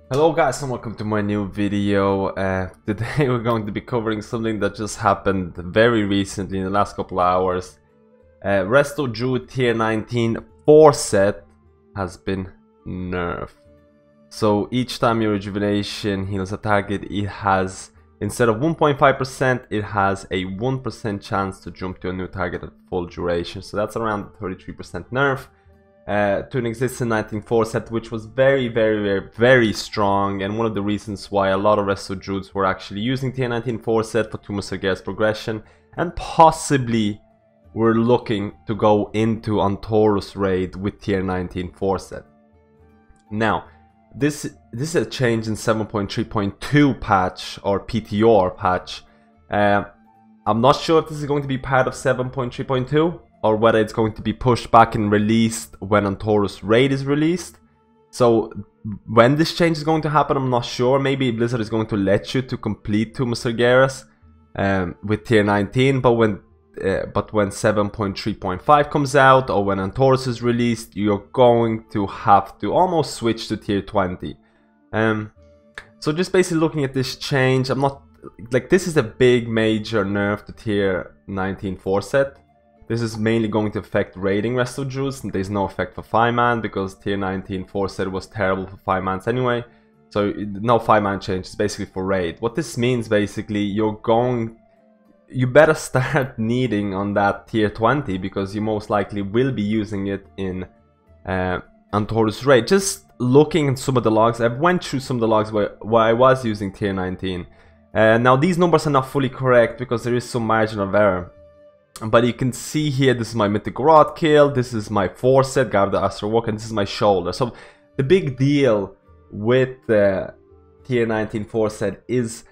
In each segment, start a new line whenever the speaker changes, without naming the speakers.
Hello guys and welcome to my new video. Today we're going to be covering something that just happened very recently in the last couple of hours. RESTO DRUID tier 19 force set has been nerfed. So each time your rejuvenation heals a target, it has, instead of 1.5%, it has a 1% chance to jump to a new target at full duration. So that's around 33% nerf. To an existing 19 force set, which was very strong, and one of the reasons why a lot of RESTO druids were actually using tier 19 force set for Tumor Sargeras progression, and possibly were looking to go into Antorus raid with tier 19 force set. Now, this is a change in 7.3.2 patch or PTR patch. I'm not sure if this is going to be part of 7.3.2. or whether it's going to be pushed back and released when Antorus raid is released. So when this change is going to happen, I'm not sure. Maybe Blizzard is going to let you to complete Tumor Sargeras with tier 19, but when 7.3.5 comes out or when Antorus is released, you're going to have to almost switch to tier 20. So just basically looking at this change, I'm not like, this is a big major nerf to tier 19 force set. This is mainly going to affect raiding RESTO druids, and there's no effect for 5-man because tier 19 force set was terrible for 5-mans anyway. So no 5-man change, it's basically for raid. What this means basically, you better start needing on that tier 20 because you most likely will be using it in Antorus raid. Just looking at some of the logs, I went through some of the logs where I was using tier 19. Now these numbers are not fully correct because there is some margin of error. But you can see here, this is my Mythic Rod kill, this is my force set, Guard the Astral Walk, and this is my shoulder. So the big deal with the tier 19 force set is,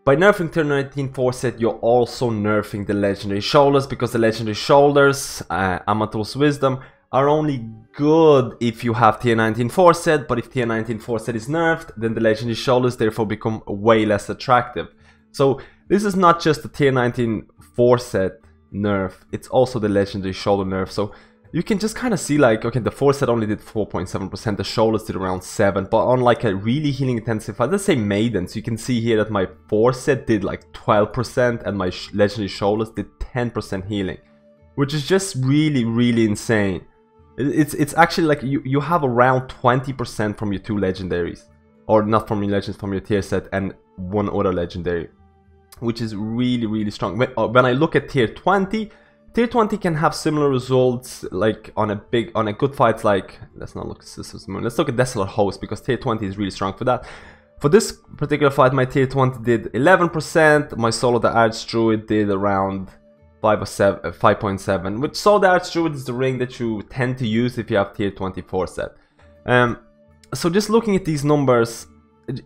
by nerfing tier 19 force set, you're also nerfing the legendary shoulders, because the legendary shoulders, Amathuls Wisdom, are only good if you have tier 19 force set, but if tier 19 force set is nerfed, then the legendary shoulders therefore become way less attractive. So this is not just the tier 19 force set nerf, it's also the legendary shoulder nerf. So you can just kind of see, like, okay, the force set only did 4.7%, the shoulders did around 7%, but on like a really healing intensified, let's say maidens, you can see here that my force set did like 12% and my legendary shoulders did 10% healing, which is just really insane. It's actually like you have around 20% from your two legendaries, or not from your legends, from your tier set and one other legendary, which is really strong. When I look at tier 20, tier 20 can have similar results, like on a good fight. Like, let's not look at Sisters Moon, let's look at Desolate Host, because tier 20 is really strong for that. For this particular fight, my tier 20 did 11%, my Solo the Archdruid did around 5.7, which Solo the Archdruid is the ring that you tend to use if you have tier 24 set. So just looking at these numbers,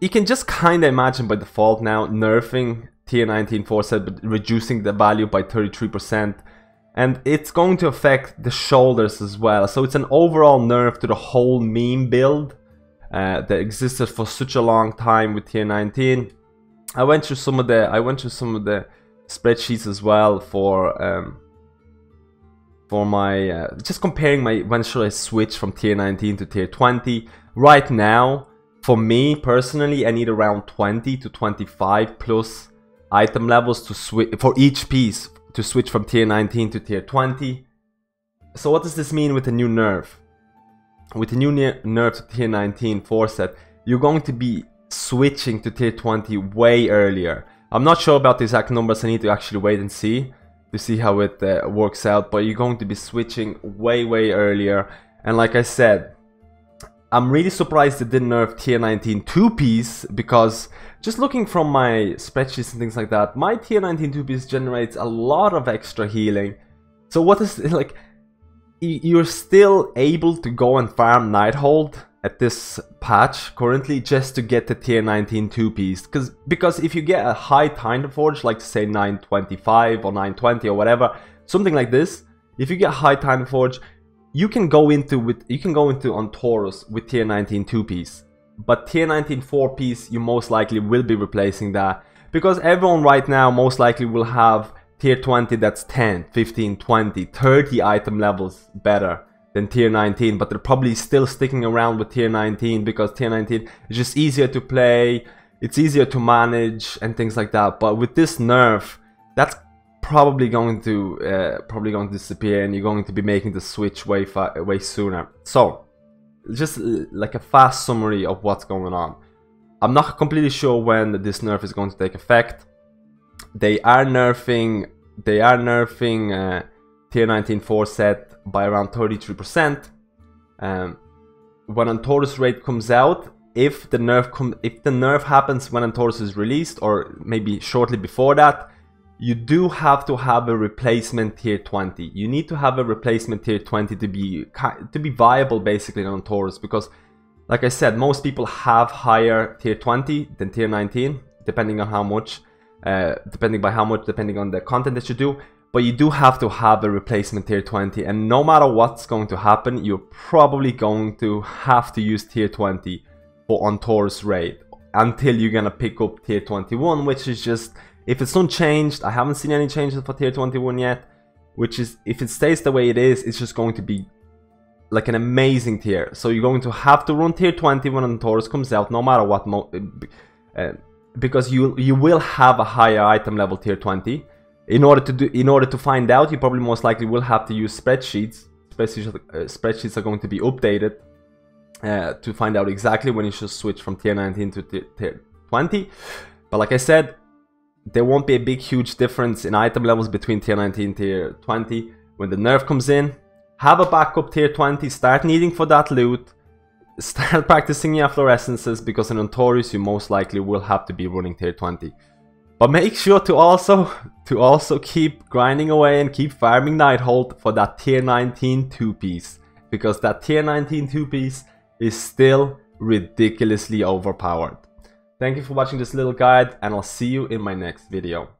you can just kind of imagine by default now nerfing tier 19 force set, but reducing the value by 33%, and it's going to affect the shoulders as well. So it's an overall nerf to the whole meme build that existed for such a long time with tier 19. I went through some of the spreadsheets as well for my just comparing my, when should I switch from tier 19 to tier 20. Right now, for me personally, I need around 20 to 25 plus item levels to switch for each piece to switch from tier 19 to tier 20. So what does this mean with the new nerf? With the new nerf to tier 19 force set, you're going to be switching to tier 20 way earlier. I'm not sure about the exact numbers, I need to actually wait and see to see how it works out, but you're going to be switching way earlier. And like I said, I'm really surprised it didn't nerf tier 19 2-piece, because just looking from my spreadsheets and things like that, my tier 19 2-piece generates a lot of extra healing. So what is, like, you're still able to go and farm Nighthold at this patch currently just to get the tier 19 2-piece, because if you get a high Titan Forge, like say 925 or 920 or whatever, something like this, if you get high Titan Forge, you can go into Antorus with tier 19 2-piece, but tier 19 4-piece you most likely will be replacing that, because everyone right now most likely will have tier 20 that's 10, 15, 20, 30 item levels better than tier 19, but they're probably still sticking around with tier 19 because tier 19 is just easier to play, it's easier to manage and things like that. But with this nerf, that's probably going to disappear, and you're going to be making the switch way sooner. So just like a fast summary of what's going on. I'm not completely sure when this nerf is going to take effect. They are nerfing tier 19 force set by around 33%. When Antorus raid comes out, if the nerf happens when Antorus is released, or maybe shortly before that, you do have to have a replacement tier 20. You need to have a replacement tier 20 to be viable basically on Antorus, because like I said, most people have higher tier 20 than tier 19, depending on how much, depending on the content that you do. But you do have to have a replacement tier 20, and no matter what's going to happen, you're probably going to have to use tier 20 for Antorus raid until you're gonna pick up tier 21, which is just, if it's unchanged, I haven't seen any changes for tier 21 yet, which is, if it stays the way it is, it's just going to be like an amazing tier. So you're going to have to run tier 20 when Antorus comes out, no matter what, because you will have a higher item level tier 20. In order to find out, you probably most likely will have to use spreadsheets. Spreadsheets are going to be updated to find out exactly when you should switch from tier 19 to tier 20. But like I said, there won't be a big huge difference in item levels between tier 19 and tier 20. When the nerf comes in, have a backup tier 20, start needing for that loot, start practicing your fluorescences, because in Antorus you most likely will have to be running tier 20. But make sure to also keep grinding away and keep farming Nighthold for that tier 19 2-piece, because that tier 19 2-piece is still ridiculously overpowered. Thank you for watching this little guide, and I'll see you in my next video.